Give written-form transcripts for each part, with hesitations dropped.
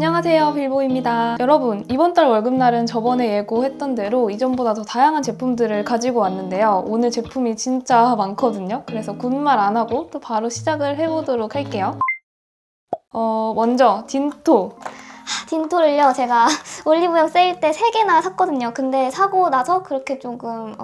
안녕하세요, 빌보입니다. 여러분, 이번 달 월급날은 저번에 예고했던 대로 이전보다 더 다양한 제품들을 가지고 왔는데요. 오늘 제품이 진짜 많거든요. 그래서 굿말 안 하고 또 바로 시작을 해보도록 할게요. 먼저 딘토. 딘토를요, 제가 올리브영 세일 때 3개나 샀거든요. 근데 사고 나서 그렇게 조금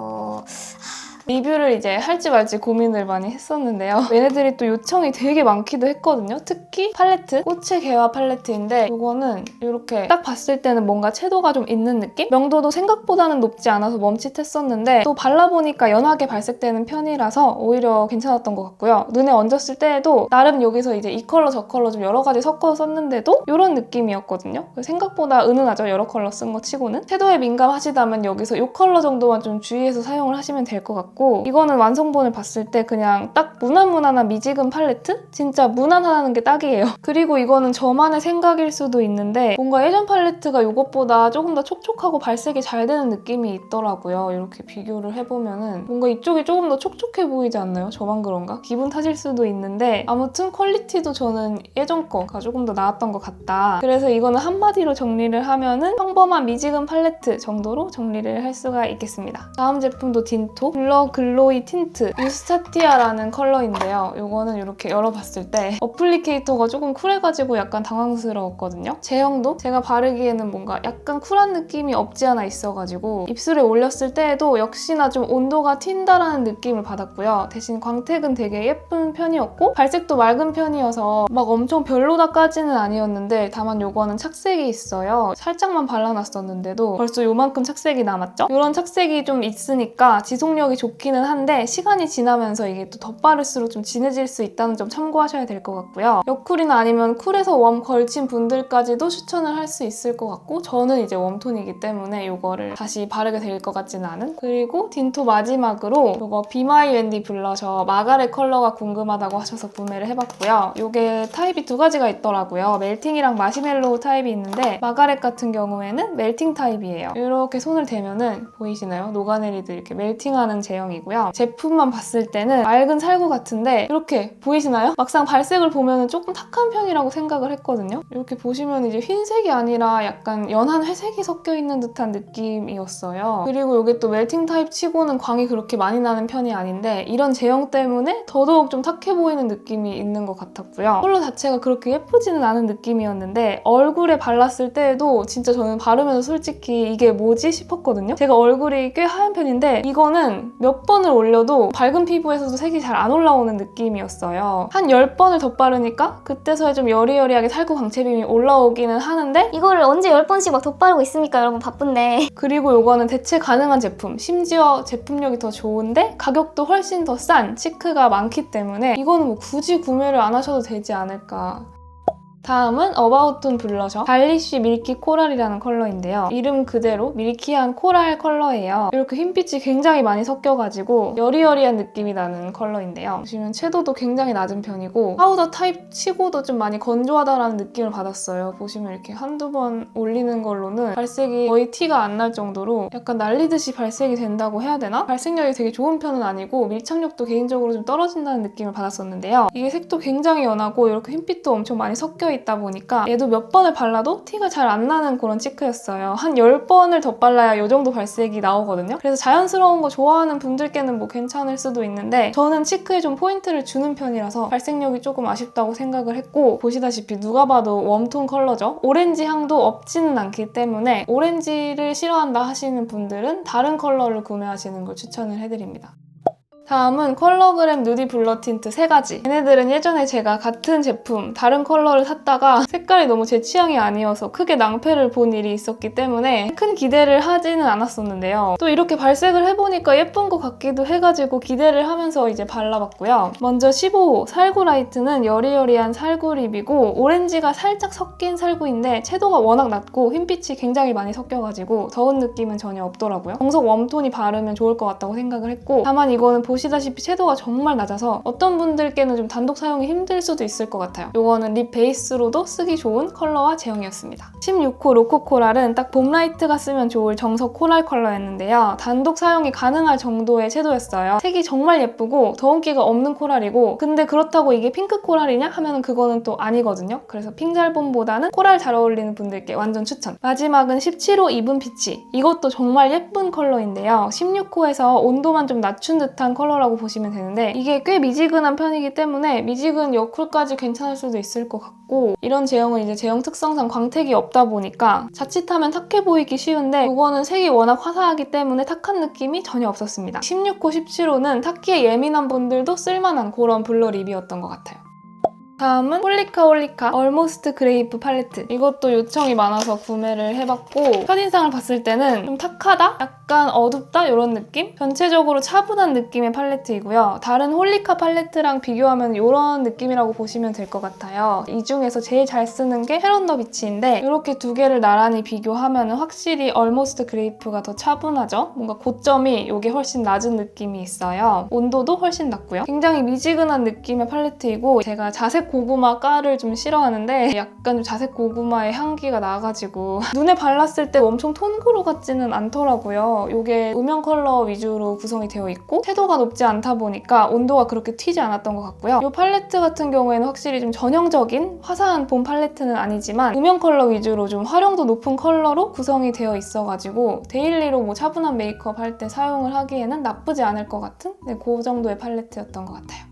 리뷰를 이제 할지 말지 고민을 많이 했었는데요. 얘네들이 또 요청이 되게 많기도 했거든요. 특히 팔레트, 꽃의 개화 팔레트인데 이거는 이렇게 딱 봤을 때는 뭔가 채도가 좀 있는 느낌? 명도도 생각보다는 높지 않아서 멈칫했었는데 또 발라보니까 연하게 발색되는 편이라서 오히려 괜찮았던 것 같고요. 눈에 얹었을 때에도 나름 여기서 이제 이 컬러 저 컬러 좀 여러 가지 섞어서 썼는데도 이런 느낌이었거든요. 생각보다 은은하죠, 여러 컬러 쓴 거 치고는. 채도에 민감하시다면 여기서 이 컬러 정도만 좀 주의해서 사용을 하시면 될 것 같고, 이거는 완성본을 봤을 때 그냥 딱 무난무난한 미지근 팔레트? 진짜 무난하다는 게 딱이에요. 그리고 이거는 저만의 생각일 수도 있는데 뭔가 예전 팔레트가 이것보다 조금 더 촉촉하고 발색이 잘 되는 느낌이 있더라고요. 이렇게 비교를 해보면은 뭔가 이쪽이 조금 더 촉촉해 보이지 않나요? 저만 그런가? 기분 탓일 수도 있는데 아무튼 퀄리티도 저는 예전 거가 조금 더 나았던 것 같다. 그래서 이거는 한마디로 정리를 하면은 평범한 미지근 팔레트 정도로 정리를 할 수가 있겠습니다. 다음 제품도 딘토 블러 글로이 틴트 유스타티아라는 컬러인데요. 이거는 이렇게 열어봤을 때 어플리케이터가 조금 쿨해가지고 약간 당황스러웠거든요. 제형도 제가 바르기에는 뭔가 약간 쿨한 느낌이 없지 않아 있어가지고 입술에 올렸을 때에도 역시나 좀 온도가 튄다라는 느낌을 받았고요. 대신 광택은 되게 예쁜 편이었고 발색도 맑은 편이어서 막 엄청 별로다까지는 아니었는데 다만 이거는 착색이 있어요. 살짝만 발라놨었는데도 벌써 요만큼 착색이 남았죠? 이런 착색이 좀 있으니까 지속력이 좋기는 한데 시간이 지나면서 이게 또 덧바를수록 좀 진해질 수 있다는 점 참고하셔야 될 것 같고요. 여쿨이나 아니면 쿨에서 웜 걸친 분들까지도 추천을 할 수 있을 것 같고 저는 이제 웜톤이기 때문에 이거를 다시 바르게 될 것 같지는 않은. 그리고 딘토 마지막으로 이거 Be My Wendy 블러셔 마가렛 컬러가 궁금하다고 하셔서 구매를 해봤고요. 이게 타입이 두 가지가 있더라고요. 멜팅이랑 마시멜로우 타입이 있는데 마가렛 같은 경우에는 멜팅 타입이에요. 이렇게 손을 대면은 보이시나요? 녹아내리듯 이렇게 멜팅하는 제형이고요. 제품만 봤을 때는 맑은 살구 같은데 이렇게 보이시나요? 막상 발색을 보면 조금 탁한 편이라고 생각을 했거든요. 이렇게 보시면 이제 흰색이 아니라 약간 연한 회색이 섞여 있는 듯한 느낌이었어요. 그리고 이게 또 멜팅 타입 치고는 광이 그렇게 많이 나는 편이 아닌데 이런 제형 때문에 더더욱 좀 탁해 보이는 느낌이 있는 것 같았고요. 컬러 자체가 그렇게 예쁘지는 않은 느낌이었는데 얼굴에 발랐을 때에도 진짜 저는 바르면서 솔직히 이게 뭐지 싶었거든요. 제가 얼굴이 꽤 하얀 편인데 이거는 몇 번을 올려도 밝은 피부에서도 색이 잘 안 올라오는 느낌이었어요. 한 10번을 덧바르니까 그때서야 좀 여리여리하게 살구 광채빔이 올라오기는 하는데 이거를 언제 10번씩 막 덧바르고 있습니까? 여러분 바쁜데. 그리고 이거는 대체 가능한 제품, 심지어 제품력이 더 좋은데 가격도 훨씬 더 싼 치크가 많기 때문에 이거는 뭐 굳이 구매를 안 하셔도 되지 않을까. 다음은 어바웃톤 블러셔 발리쉬 밀키 코랄이라는 컬러인데요. 이름 그대로 밀키한 코랄 컬러예요. 이렇게 흰빛이 굉장히 많이 섞여가지고 여리여리한 느낌이 나는 컬러인데요. 보시면 채도도 굉장히 낮은 편이고 파우더 타입 치고도 좀 많이 건조하다라는 느낌을 받았어요. 보시면 이렇게 한두 번 올리는 걸로는 발색이 거의 티가 안 날 정도로 약간 날리듯이 발색이 된다고 해야 되나? 발색력이 되게 좋은 편은 아니고 밀착력도 개인적으로 좀 떨어진다는 느낌을 받았었는데요. 이게 색도 굉장히 연하고 이렇게 흰빛도 엄청 많이 섞여 있다 보니까 얘도 몇 번을 발라도 티가 잘 안 나는 그런 치크였어요. 한 10번을 덧발라야 이 정도 발색이 나오거든요. 그래서 자연스러운 거 좋아하는 분들께는 뭐 괜찮을 수도 있는데 저는 치크에 좀 포인트를 주는 편이라서 발색력이 조금 아쉽다고 생각을 했고 보시다시피 누가 봐도 웜톤 컬러죠. 오렌지 향도 없지는 않기 때문에 오렌지를 싫어한다 하시는 분들은 다른 컬러를 구매하시는 걸 추천을 해드립니다. 다음은 컬러그램 누디 블러 틴트 3가지. 얘네들은 예전에 제가 같은 제품, 다른 컬러를 샀다가 색깔이 너무 제 취향이 아니어서 크게 낭패를 본 일이 있었기 때문에 큰 기대를 하지는 않았었는데요. 또 이렇게 발색을 해보니까 예쁜 것 같기도 해가지고 기대를 하면서 이제 발라봤고요. 먼저 15호 살구 라이트는 여리여리한 살구 립이고 오렌지가 살짝 섞인 살구인데 채도가 워낙 낮고 흰빛이 굉장히 많이 섞여가지고 더운 느낌은 전혀 없더라고요. 정석 웜톤이 바르면 좋을 것 같다고 생각을 했고 다만 이거는 보시다시피 채도가 정말 낮아서 어떤 분들께는 좀 단독 사용이 힘들 수도 있을 것 같아요. 이거는 립 베이스로도 쓰기 좋은 컬러와 제형이었습니다. 16호 로코 코랄은 딱 봄라이트가 쓰면 좋을 정석 코랄 컬러였는데요. 단독 사용이 가능할 정도의 채도였어요. 색이 정말 예쁘고 더운기가 없는 코랄이고, 근데 그렇다고 이게 핑크 코랄이냐 하면 그거는 또 아니거든요. 그래서 핑잘봄보다는 코랄 잘 어울리는 분들께 완전 추천. 마지막은 17호 이븐 피치. 이것도 정말 예쁜 컬러인데요. 16호에서 온도만 좀 낮춘 듯한 컬러라고 보시면 되는데, 이게 꽤 미지근한 편이기 때문에 미지근 여쿨까지 괜찮을 수도 있을 것 같고, 이런 제형은 이제 제형 특성상 광택이 없다 보니까 자칫하면 탁해 보이기 쉬운데, 이거는 색이 워낙 화사하기 때문에 탁한 느낌이 전혀 없었습니다. 16호, 17호는 탁기에 예민한 분들도 쓸만한 그런 블러 립이었던 것 같아요. 다음은 홀리카 얼모스트 그레이프 팔레트. 이것도 요청이 많아서 구매를 해봤고, 첫인상을 봤을 때는 좀 탁하다? 약간 어둡다? 이런 느낌? 전체적으로 차분한 느낌의 팔레트이고요. 다른 홀리카 팔레트랑 비교하면 이런 느낌이라고 보시면 될 것 같아요. 이 중에서 제일 잘 쓰는 게 헤런 더 비치인데, 이렇게 두 개를 나란히 비교하면 확실히 얼모스트 그레이프가 더 차분하죠? 뭔가 고점이 이게 훨씬 낮은 느낌이 있어요. 온도도 훨씬 낮고요. 굉장히 미지근한 느낌의 팔레트이고, 제가 자색 고구마 깔을 좀 싫어하는데 약간 좀 자색 고구마의 향기가 나가지고 눈에 발랐을 때 엄청 톤그로 같지는 않더라고요. 이게 음영 컬러 위주로 구성이 되어 있고 채도가 높지 않다 보니까 온도가 그렇게 튀지 않았던 것 같고요. 이 팔레트 같은 경우에는 확실히 좀 전형적인 화사한 봄 팔레트는 아니지만 음영 컬러 위주로 좀 활용도 높은 컬러로 구성이 되어 있어가지고 데일리로 뭐 차분한 메이크업 할 때 사용을 하기에는 나쁘지 않을 것 같은 그 정도의 팔레트였던 것 같아요.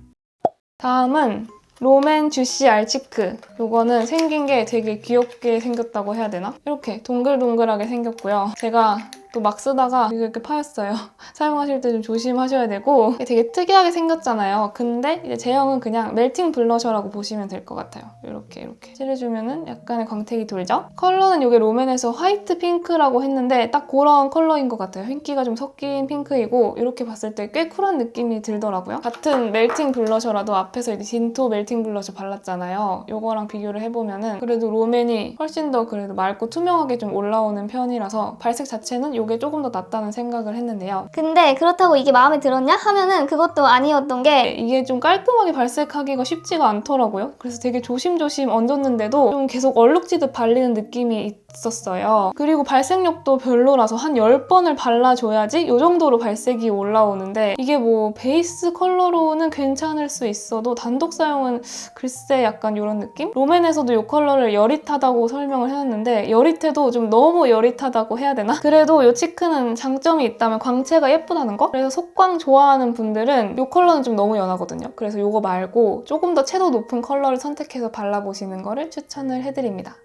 다음은 롬앤 주시 알치크. 이거는 생긴 게 되게 귀엽게 생겼다고 해야 되나? 이렇게 동글동글하게 생겼고요. 제가 또 막 쓰다가 이렇게 파였어요. 사용하실 때 좀 조심하셔야 되고, 되게 특이하게 생겼잖아요. 근데 이제 제형은 그냥 멜팅 블러셔라고 보시면 될 것 같아요. 이렇게 칠해주면은 약간의 광택이 돌죠? 컬러는 이게 롬앤에서 화이트 핑크라고 했는데 딱 그런 컬러인 것 같아요. 흰기가 좀 섞인 핑크이고, 이렇게 봤을 때 꽤 쿨한 느낌이 들더라고요. 같은 멜팅 블러셔라도 앞에서 이제 딘토 멜팅 블러셔 발랐잖아요. 이거랑 비교를 해보면은 그래도 롬앤이 훨씬 더 그래도 맑고 투명하게 좀 올라오는 편이라서 발색 자체는 이게 조금 더 낫다는 생각을 했는데요. 근데 그렇다고 이게 마음에 들었냐? 하면은 그것도 아니었던 게, 이게 좀 깔끔하게 발색하기가 쉽지가 않더라고요. 그래서 되게 조심조심 얹었는데도 좀 계속 얼룩지듯 발리는 느낌이 있었어요. 그리고 발색력도 별로라서 한 10번을 발라줘야지 이 정도로 발색이 올라오는데, 이게 뭐 베이스 컬러로는 괜찮을 수 있어도 단독 사용은 글쎄 약간 이런 느낌? 롬앤에서도 이 컬러를 여릿하다고 설명을 해놨는데 여릿해도 좀 너무 여릿하다고 해야 되나? 그래도 이 치크는 장점이 있다면 광채가 예쁘다는 거? 그래서 속광 좋아하는 분들은 이 컬러는 좀 너무 연하거든요. 그래서 이거 말고 조금 더 채도 높은 컬러를 선택해서 발라보시는 거를 추천을 해드립니다.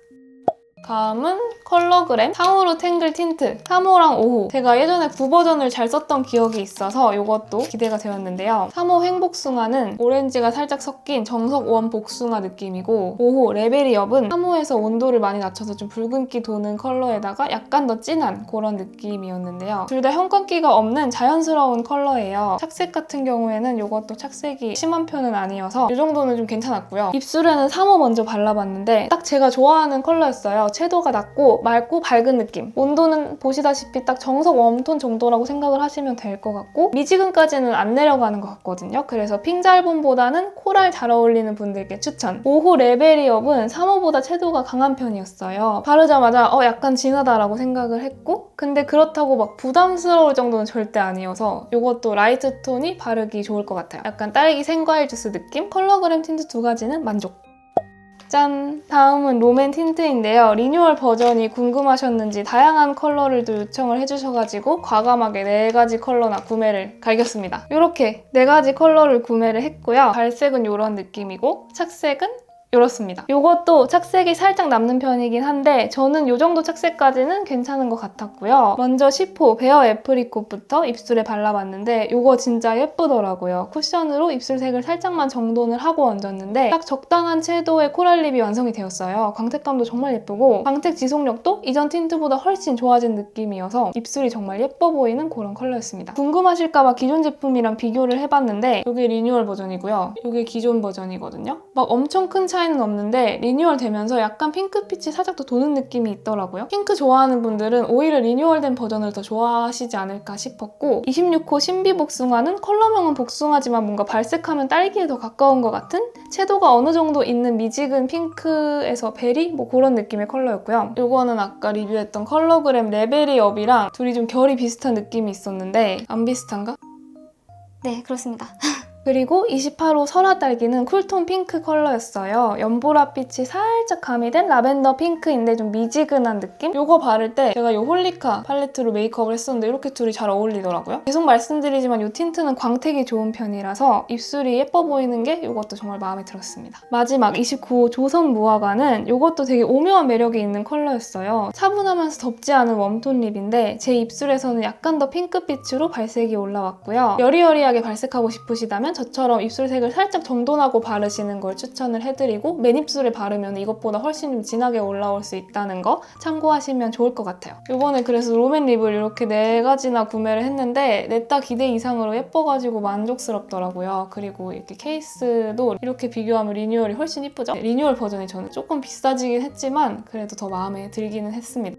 다음은 컬러그램 3호로 탱글 틴트 3호랑 5호. 제가 예전에 9버전을 잘 썼던 기억이 있어서 이것도 기대가 되었는데요. 3호 횡복숭아는 오렌지가 살짝 섞인 정석 원 복숭아 느낌이고, 5호 레벨이업은 3호에서 온도를 많이 낮춰서 좀 붉은기 도는 컬러에다가 약간 더 진한 그런 느낌이었는데요. 둘 다 형광기가 없는 자연스러운 컬러예요. 착색 같은 경우에는 이것도 착색이 심한 편은 아니어서 이 정도는 좀 괜찮았고요. 입술에는 3호 먼저 발라봤는데 딱 제가 좋아하는 컬러였어요. 채도가 낮고 맑고 밝은 느낌. 온도는 보시다시피 딱 정석 웜톤 정도라고 생각을 하시면 될 것 같고, 미지근까지는 안 내려가는 것 같거든요. 그래서 핑잘봄보다는 코랄 잘 어울리는 분들께 추천. 5호 레벨이업은 3호보다 채도가 강한 편이었어요. 바르자마자 약간 진하다라고 생각을 했고, 근데 그렇다고 막 부담스러울 정도는 절대 아니어서 이것도 라이트 톤이 바르기 좋을 것 같아요. 약간 딸기 생과일 주스 느낌? 컬러그램 틴트 두 가지는 만족. 짠! 다음은 롬앤 틴트인데요. 리뉴얼 버전이 궁금하셨는지 다양한 컬러를 또 요청을 해주셔가지고 과감하게 4가지 컬러나 구매를 갈겼습니다. 이렇게 4가지 컬러를 구매를 했고요. 발색은 이런 느낌이고 착색은 이렇습니다. 이것도 착색이 살짝 남는 편이긴 한데 저는 이 정도 착색까지는 괜찮은 것 같았고요. 먼저 10호 베어 애프리콧부터 입술에 발라봤는데 이거 진짜 예쁘더라고요. 쿠션으로 입술색을 살짝만 정돈을 하고 얹었는데 딱 적당한 채도의 코랄 립이 완성이 되었어요. 광택감도 정말 예쁘고 광택 지속력도 이전 틴트보다 훨씬 좋아진 느낌이어서 입술이 정말 예뻐 보이는 그런 컬러였습니다. 궁금하실까봐 기존 제품이랑 비교를 해봤는데 이게 리뉴얼 버전이고요. 이게 기존 버전이거든요. 막 엄청 큰 차이 차이는 없는데 리뉴얼 되면서 약간 핑크빛이 살짝 더 도는 느낌이 있더라고요. 핑크 좋아하는 분들은 오히려 리뉴얼된 버전을 더 좋아하시지 않을까 싶었고 26호 신비 복숭아는 컬러명은 복숭아지만 뭔가 발색하면 딸기에 더 가까운 것 같은 채도가 어느 정도 있는 미지근 핑크에서 베리? 뭐 그런 느낌의 컬러였고요. 이거는 아까 리뷰했던 컬러그램 레벨이 업이랑 둘이 좀 결이 비슷한 느낌이 있었는데 안 비슷한가? 네, 그렇습니다. 그리고 28호 설화 딸기는 쿨톤 핑크 컬러였어요. 연보라빛이 살짝 가미된 라벤더 핑크인데 좀 미지근한 느낌? 이거 바를 때 제가 이 홀리카 팔레트로 메이크업을 했었는데 이렇게 둘이 잘 어울리더라고요. 계속 말씀드리지만 이 틴트는 광택이 좋은 편이라서 입술이 예뻐 보이는 게 이것도 정말 마음에 들었습니다. 마지막 29호 조선 무화과는 이것도 되게 오묘한 매력이 있는 컬러였어요. 차분하면서 덥지 않은 웜톤 립인데 제 입술에서는 약간 더 핑크빛으로 발색이 올라왔고요. 여리여리하게 발색하고 싶으시다면 저처럼 입술색을 살짝 정돈하고 바르시는 걸 추천을 해드리고 맨입술에 바르면 이것보다 훨씬 좀 진하게 올라올 수 있다는 거 참고하시면 좋을 것 같아요. 이번에 그래서 롬앤 립을 이렇게 4가지나 구매를 했는데 냈다 기대 이상으로 예뻐가지고 만족스럽더라고요. 그리고 이렇게 케이스도 이렇게 비교하면 리뉴얼이 훨씬 이쁘죠? 리뉴얼 버전이 저는 조금 비싸지긴 했지만 그래도 더 마음에 들기는 했습니다.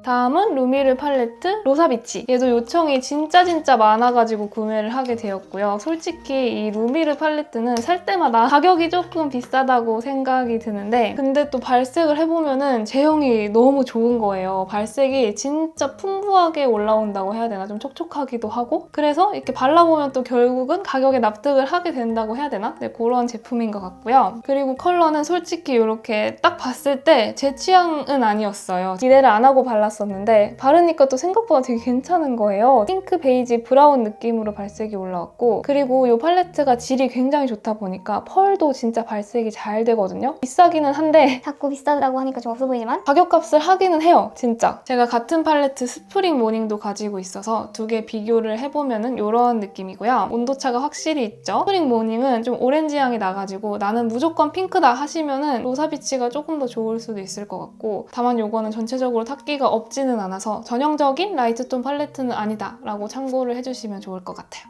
다음은 루미르 팔레트 로사비치. 얘도 요청이 진짜 많아가지고 구매를 하게 되었고요. 솔직히 이 루미르 팔레트는 살 때마다 가격이 조금 비싸다고 생각이 드는데 근데 또 발색을 해보면은 제형이 너무 좋은 거예요. 발색이 진짜 풍부하게 올라온다고 해야 되나? 좀 촉촉하기도 하고 그래서 이렇게 발라보면 또 결국은 가격에 납득을 하게 된다고 해야 되나? 네, 그런 제품인 것 같고요. 그리고 컬러는 솔직히 이렇게 딱 봤을 때 제 취향은 아니었어요. 기대를 안 하고 발랐어요. 었는데 바르니까 또 생각보다 되게 괜찮은 거예요. 핑크, 베이지, 브라운 느낌으로 발색이 올라왔고 그리고 이 팔레트가 질이 굉장히 좋다 보니까 펄도 진짜 발색이 잘 되거든요. 비싸기는 한데 자꾸 비싸다고 하니까 좀 없어 보이지만 가격값을 하기는 해요. 진짜. 제가 같은 팔레트 스프링 모닝도 가지고 있어서 두 개 비교를 해보면은 이런 느낌이고요. 온도차가 확실히 있죠. 스프링 모닝은 좀 오렌지 향이 나가지고 나는 무조건 핑크다 하시면은 로사비치가 조금 더 좋을 수도 있을 것 같고 다만 이거는 전체적으로 탁기가 없지는 않아서 전형적인 라이트톤 팔레트는 아니다 라고 참고를 해주시면 좋을 것 같아요.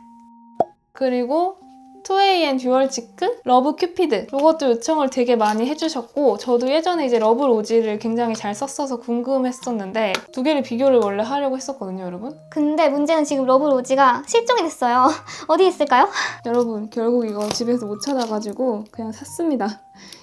그리고 2AM 듀얼 치크 러브 큐피드 이것도 요청을 되게 많이 해주셨고 저도 예전에 이제 러브 로지를 굉장히 잘 썼어서 궁금했었는데 두 개를 비교를 원래 하려고 했었거든요, 여러분. 근데 문제는 지금 러브 로지가 실종이 됐어요. 어디 있을까요? 여러분 결국 이거 집에서 못 찾아가지고 그냥 샀습니다.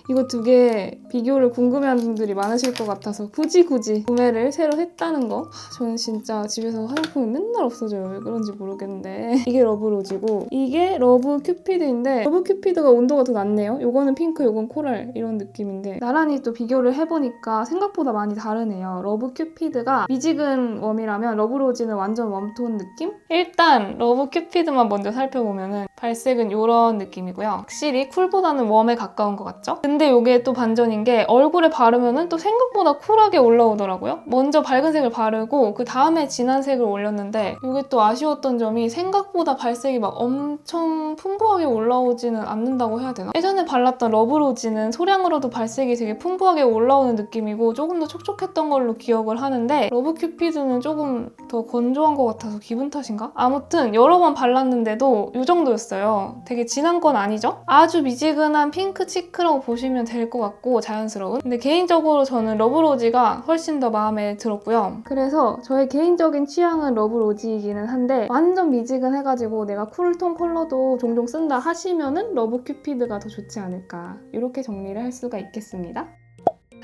이거 두 개 비교를 궁금해하는 분들이 많으실 것 같아서 굳이 구매를 새로 했다는 거 저는 진짜 집에서 화장품이 맨날 없어져요. 왜 그런지 모르겠는데 이게 러브로지고 이게 러브 큐피드인데 러브 큐피드가 온도가 더 낮네요. 요거는 핑크, 요건 코랄 이런 느낌인데 나란히 또 비교를 해보니까 생각보다 많이 다르네요. 러브 큐피드가 미지근 웜이라면 러브로지는 완전 웜톤 느낌? 일단 러브 큐피드만 먼저 살펴보면은 발색은 이런 느낌이고요. 확실히 쿨보다는 웜에 가까운 것 같죠? 근데 이게 또 반전인 게 얼굴에 바르면은 또 생각보다 쿨하게 올라오더라고요. 먼저 밝은 색을 바르고 그 다음에 진한 색을 올렸는데 이게 또 아쉬웠던 점이 생각보다 발색이 막 엄청 풍부하게 올라오지는 않는다고 해야 되나? 예전에 발랐던 러브로지는 소량으로도 발색이 되게 풍부하게 올라오는 느낌이고 조금 더 촉촉했던 걸로 기억을 하는데 러브큐피드는 조금 더 건조한 것 같아서 기분 탓인가? 아무튼 여러 번 발랐는데도 이 정도였어요. 되게 진한 건 아니죠? 아주 미지근한 핑크 치크라고 보시면 될 것 같고 자연스러운. 근데 개인적으로 저는 러브로지가 훨씬 더 마음에 들었고요. 그래서 저의 개인적인 취향은 러브로지이기는 한데 완전 미지근해가지고 내가 쿨톤 컬러도 종종 쓴다 하시면은 러브큐피드가 더 좋지 않을까 이렇게 정리를 할 수가 있겠습니다.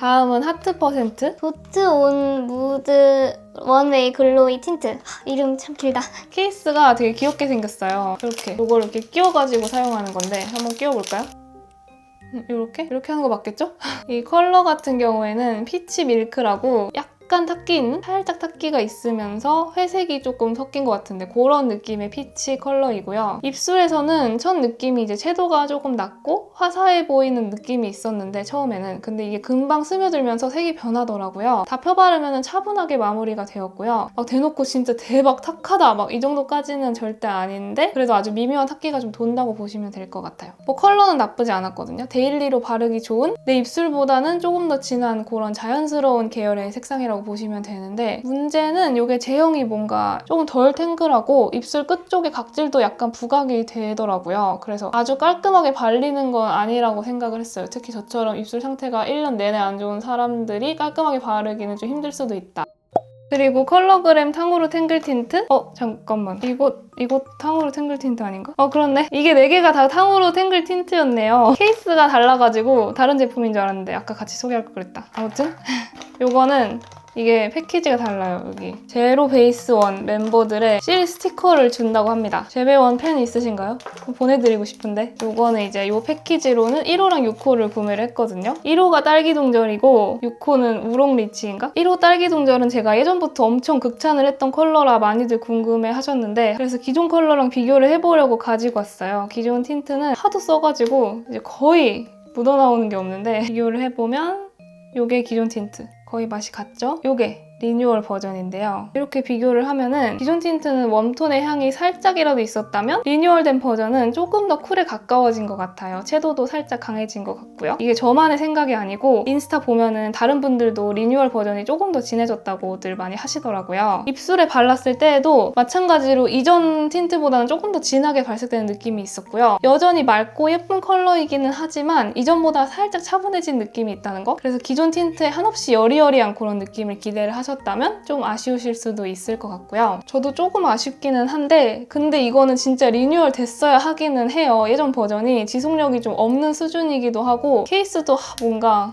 다음은 하트 퍼센트 도트 온 무드 원웨이 글로이 틴트. 이름 참 길다. 케이스가 되게 귀엽게 생겼어요. 이렇게 이걸 이렇게 끼워가지고 사용하는 건데 한번 끼워볼까요? 이렇게 하는 거 맞겠죠? 이 컬러 같은 경우에는 피치 밀크라고 약간 탁기 있는? 살짝 탁기가 있으면서 회색이 조금 섞인 것 같은데 그런 느낌의 피치 컬러이고요. 입술에서는 첫 느낌이 이제 채도가 조금 낮고 화사해 보이는 느낌이 있었는데 처음에는 근데 이게 금방 스며들면서 색이 변하더라고요. 다 펴바르면 차분하게 마무리가 되었고요. 막 대놓고 진짜 대박 탁하다 막 이 정도까지는 절대 아닌데 그래도 아주 미묘한 탁기가 좀 돈다고 보시면 될 것 같아요. 뭐 컬러는 나쁘지 않았거든요. 데일리로 바르기 좋은 내 입술보다는 조금 더 진한 그런 자연스러운 계열의 색상이라고 제형이라고 보시면 되는데 문제는 이게 제형이 뭔가 조금 덜 탱글하고 입술 끝쪽에 각질도 약간 부각이 되더라고요. 그래서 아주 깔끔하게 발리는 건 아니라고 생각을 했어요. 특히 저처럼 입술 상태가 1년 내내 안 좋은 사람들이 깔끔하게 바르기는 좀 힘들 수도 있다. 그리고 컬러그램 탕후루 탱글 틴트? 잠깐만. 이거 탕후루 탱글 틴트 아닌가? 그렇네. 이게 4개가 다 탕후루 탱글 틴트였네요. 케이스가 달라가지고 다른 제품인 줄 알았는데 아까 같이 소개할 걸 그랬다. 아무튼 요거는 이게 패키지가 달라요. 여기 제로 베이스 원 멤버들의 실 스티커를 준다고 합니다. 제배원 팬 있으신가요? 보내드리고 싶은데 요거는 이제 요 패키지로는 1호랑 6호를 구매를 했거든요. 1호가 딸기 동절이고 6호는 우롱 리치인가? 1호 딸기 동절은 제가 예전부터 엄청 극찬을 했던 컬러라 많이들 궁금해 하셨는데 그래서 기존 컬러랑 비교를 해보려고 가지고 왔어요. 기존 틴트는 하도 써가지고 이제 거의 묻어나오는 게 없는데 비교를 해보면 요게 기존 틴트. 거의 맛이 같죠? 요게 리뉴얼 버전인데요. 이렇게 비교를 하면은 기존 틴트는 웜톤의 향이 살짝이라도 있었다면 리뉴얼된 버전은 조금 더 쿨에 가까워진 것 같아요. 채도도 살짝 강해진 것 같고요. 이게 저만의 생각이 아니고 인스타 보면은 다른 분들도 리뉴얼 버전이 조금 더 진해졌다고들 많이 하시더라고요. 입술에 발랐을 때에도 마찬가지로 이전 틴트보다는 조금 더 진하게 발색되는 느낌이 있었고요. 여전히 맑고 예쁜 컬러이기는 하지만 이전보다 살짝 차분해진 느낌이 있다는 거. 그래서 기존 틴트에 한없이 여리여리한 그런 느낌을 기대를 하셨다면 좀 아쉬우실 수도 있을 것 같고요. 저도 조금 아쉽기는 한데 근데 이거는 진짜 리뉴얼 됐어야 하기는 해요. 예전 버전이 지속력이 좀 없는 수준이기도 하고 케이스도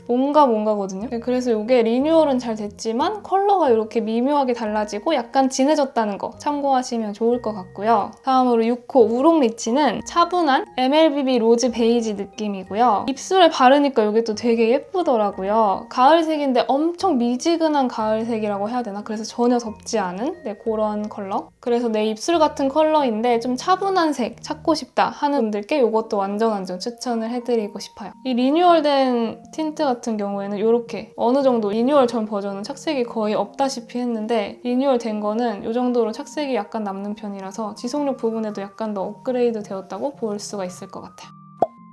뭔가거든요. 그래서 이게 리뉴얼은 잘 됐지만 컬러가 이렇게 미묘하게 달라지고 약간 진해졌다는 거 참고하시면 좋을 것 같고요. 다음으로 6호 우롱 리치는 차분한 MLBB 로즈 베이지 느낌이고요. 입술에 바르니까 이게 또 되게 예쁘더라고요. 가을색인데 엄청 미지근한 가을색 이라고 해야 되나? 그래서 전혀 덥지 않은 그런 컬러. 그래서 내 입술 같은 컬러인데 좀 차분한 색 찾고 싶다 하는 분들께 이것도 완전 추천을 해드리고 싶어요. 이 리뉴얼된 틴트 같은 경우에는 이렇게 어느 정도 리뉴얼 전 버전은 착색이 거의 없다시피 했는데 리뉴얼 된 거는 이 정도로 착색이 약간 남는 편이라서 지속력 부분에도 약간 더 업그레이드 되었다고 볼 수가 있을 것 같아요.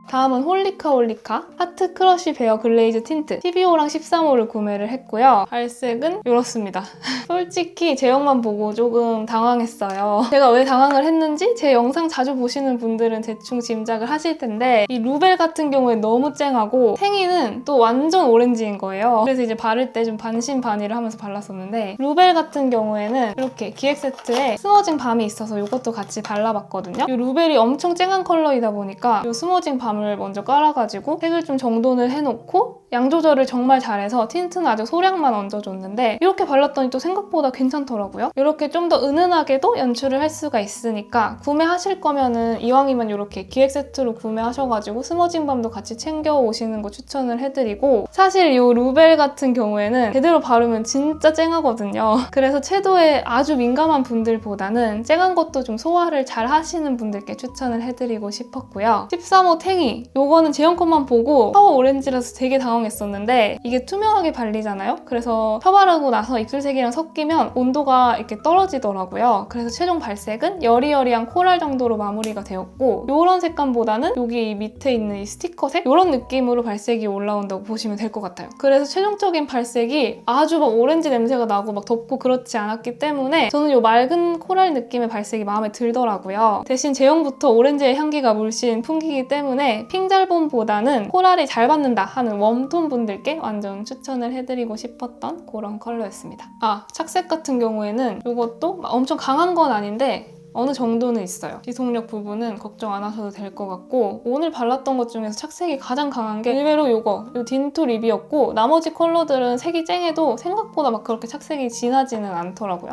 다음은 홀리카 하트 크러쉬 베어 글레이즈 틴트 12호랑 13호를 구매를 했고요. 발색은 이렇습니다. 솔직히 제형만 보고 조금 당황했어요. 제가 왜 당황을 했는지 제 영상 자주 보시는 분들은 대충 짐작을 하실 텐데 이 루벨 같은 경우에 너무 쨍하고 탱이는 또 완전 오렌지인 거예요. 그래서 이제 바를 때 좀 반신반의를 하면서 발랐었는데 루벨 같은 경우에는 이렇게 기획 세트에 스머징 밤이 있어서 이것도 같이 발라봤거든요. 이 루벨이 엄청 쨍한 컬러이다 보니까 이 스머징 밤을 먼저 깔아가지고 색을 좀 정돈을 해놓고 양 조절을 정말 잘해서 틴트는 아주 소량만 얹어줬는데 이렇게 발랐더니 또 생각보다 괜찮더라고요. 이렇게 좀 더 은은하게도 연출을 할 수가 있으니까 구매하실 거면은 이왕이면 이렇게 기획 세트로 구매하셔가지고 스머징 밤도 같이 챙겨 오시는 거 추천을 해드리고 사실 이 루벨 같은 경우에는 제대로 바르면 진짜 쨍하거든요. 그래서 채도에 아주 민감한 분들보다는 쨍한 것도 좀 소화를 잘 하시는 분들께 추천을 해드리고 싶었고요. 13호 탱이 요거는 제형 컷만 보고 파워 오렌지라서 되게 당황했었는데 이게 투명하게 발리잖아요? 그래서 펴바르고 나서 입술색이랑 섞이면 온도가 이렇게 떨어지더라고요. 그래서 최종 발색은 여리여리한 코랄 정도로 마무리가 되었고 요런 색감보다는 여기 밑에 있는 이 스티커색 요런 느낌으로 발색이 올라온다고 보시면 될 것 같아요. 그래서 최종적인 발색이 아주 막 오렌지 냄새가 나고 막 덥고 그렇지 않았기 때문에 저는 요 맑은 코랄 느낌의 발색이 마음에 들더라고요. 대신 제형부터 오렌지의 향기가 물씬 풍기기 때문에 핑잘본보다는 코랄이 잘 받는다 하는 웜톤 분들께 완전 추천을 해드리고 싶었던 그런 컬러였습니다. 착색 같은 경우에는 이것도 엄청 강한 건 아닌데 어느 정도는 있어요. 지속력 부분은 걱정 안 하셔도 될 것 같고 오늘 발랐던 것 중에서 착색이 가장 강한 게 의외로 요 딘토 립이었고 나머지 컬러들은 색이 쨍해도 생각보다 막 그렇게 착색이 진하지는 않더라고요.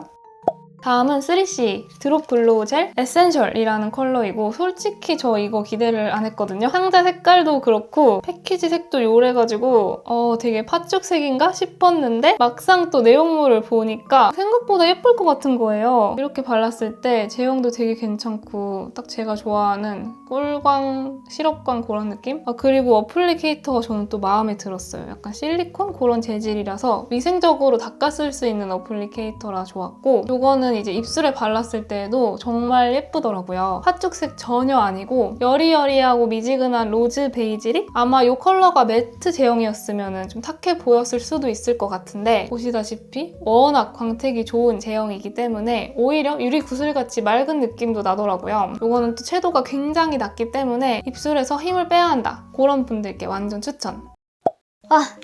다음은 3CE 드롭 글로우 젤 에센셜이라는 컬러이고 솔직히 저 이거 기대를 안 했거든요. 상자 색깔도 그렇고 패키지 색도 요래가지고 되게 팥죽색인가 싶었는데 막상 또 내용물을 보니까 생각보다 예쁠 것 같은 거예요. 이렇게 발랐을 때 제형도 되게 괜찮고 딱 제가 좋아하는 꿀광, 시럽광 그런 느낌? 그리고 어플리케이터가 저는 또 마음에 들었어요. 약간 실리콘 그런 재질이라서 위생적으로 닦아 쓸 수 있는 어플리케이터라 좋았고 이거는 이제 입술에 발랐을 때도 정말 예쁘더라고요. 팥죽색 전혀 아니고 여리여리하고 미지근한 로즈 베이지립? 아마 이 컬러가 매트 제형이었으면 좀 탁해 보였을 수도 있을 것 같은데 보시다시피 워낙 광택이 좋은 제형이기 때문에 오히려 유리 구슬같이 맑은 느낌도 나더라고요. 이거는 또 채도가 굉장히 낮기 때문에 입술에서 힘을 빼야 한다. 그런 분들께 완전 추천!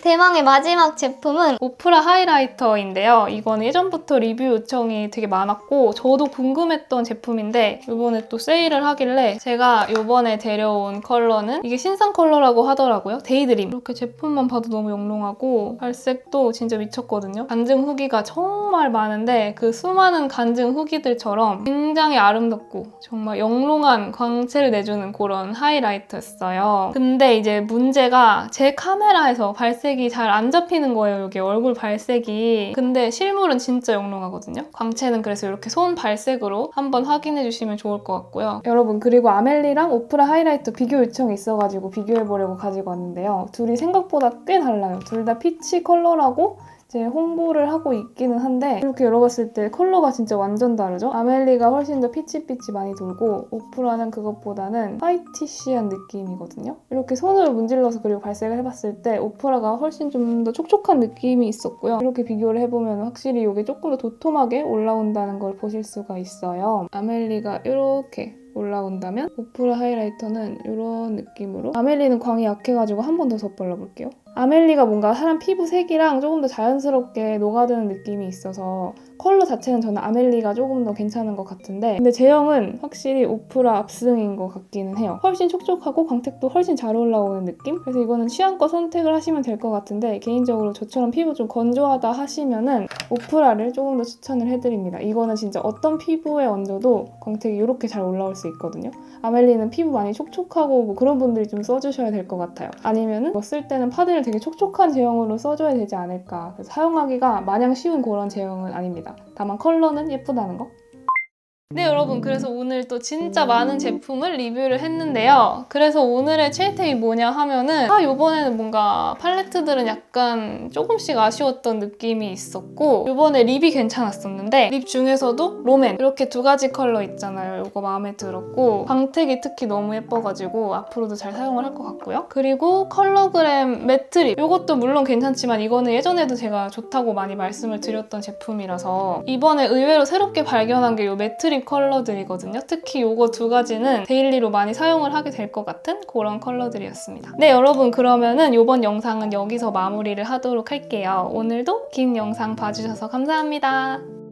대망의 마지막 제품은 오프라 하이라이터인데요. 이거는 예전부터 리뷰 요청이 되게 많았고 저도 궁금했던 제품인데 이번에 또 세일을 하길래 제가 이번에 데려온 컬러는 이게 신상 컬러라고 하더라고요. 데이드림. 이렇게 제품만 봐도 너무 영롱하고 발색도 진짜 미쳤거든요. 간증 후기가 정말 많은데 그 수많은 간증 후기들처럼 굉장히 아름답고 정말 영롱한 광채를 내주는 그런 하이라이터였어요. 근데 이제 문제가 제 카메라에서 발색이 잘 안 잡히는 거예요. 여기 얼굴 발색이. 근데 실물은 진짜 영롱하거든요. 광채는 그래서 이렇게 손 발색으로 한번 확인해 주시면 좋을 것 같고요. 여러분 그리고 아멜리랑 오프라 하이라이터 비교 요청이 있어가지고 비교해보려고 가지고 왔는데요. 둘이 생각보다 꽤 달라요. 둘 다 피치 컬러라고 이제 홍보를 하고 있기는 한데 이렇게 열어봤을 때 컬러가 진짜 완전 다르죠? 아멜리가 훨씬 더 피치피치 많이 돌고 오프라는 그것보다는 화이티시한 느낌이거든요. 이렇게 손으로 문질러서 그리고 발색을 해봤을 때 오프라가 훨씬 좀 더 촉촉한 느낌이 있었고요. 이렇게 비교를 해보면 확실히 이게 조금 더 도톰하게 올라온다는 걸 보실 수가 있어요. 아멜리가 이렇게 올라온다면 오프라 하이라이터는 이런 느낌으로 아멜리는 광이 약해가지고 한 번 더 덧발라볼게요. 아멜리가 뭔가 사람 피부 색이랑 조금 더 자연스럽게 녹아드는 느낌이 있어서 컬러 자체는 저는 아멜리가 조금 더 괜찮은 것 같은데 근데 제형은 확실히 오프라 압승인 것 같기는 해요. 훨씬 촉촉하고 광택도 훨씬 잘 올라오는 느낌? 그래서 이거는 취향껏 선택을 하시면 될 것 같은데 개인적으로 저처럼 피부 좀 건조하다 하시면은 오프라를 조금 더 추천을 해드립니다. 이거는 진짜 어떤 피부에 얹어도 광택이 이렇게 잘 올라올 수 있거든요. 아멜리는 피부 많이 촉촉하고 뭐 그런 분들이 좀 써주셔야 될 것 같아요. 아니면은 뭐 쓸 때는 파데를 되게 촉촉한 제형으로 써줘야 되지 않을까. 그래서 사용하기가 마냥 쉬운 그런 제형은 아닙니다. 다만 컬러는 예쁘다는 거. 네 여러분 그래서 오늘 또 진짜 많은 제품을 리뷰를 했는데요. 그래서 오늘의 최애템이 뭐냐 하면은 요번에는 뭔가 팔레트들은 약간 조금씩 아쉬웠던 느낌이 있었고 요번에 립이 괜찮았었는데 립 중에서도 롬앤 이렇게 두 가지 컬러 있잖아요. 이거 마음에 들었고 광택이 특히 너무 예뻐가지고 앞으로도 잘 사용을 할 것 같고요. 그리고 컬러그램 매트 립 이것도 물론 괜찮지만 이거는 예전에도 제가 좋다고 많이 말씀을 드렸던 제품이라서 이번에 의외로 새롭게 발견한 게 이 매트 립 컬러들이거든요. 특히 이거 두 가지는 데일리로 많이 사용을 하게 될 것 같은 그런 컬러들이었습니다. 네 여러분 그러면은 이번 영상은 여기서 마무리를 하도록 할게요. 오늘도 긴 영상 봐주셔서 감사합니다.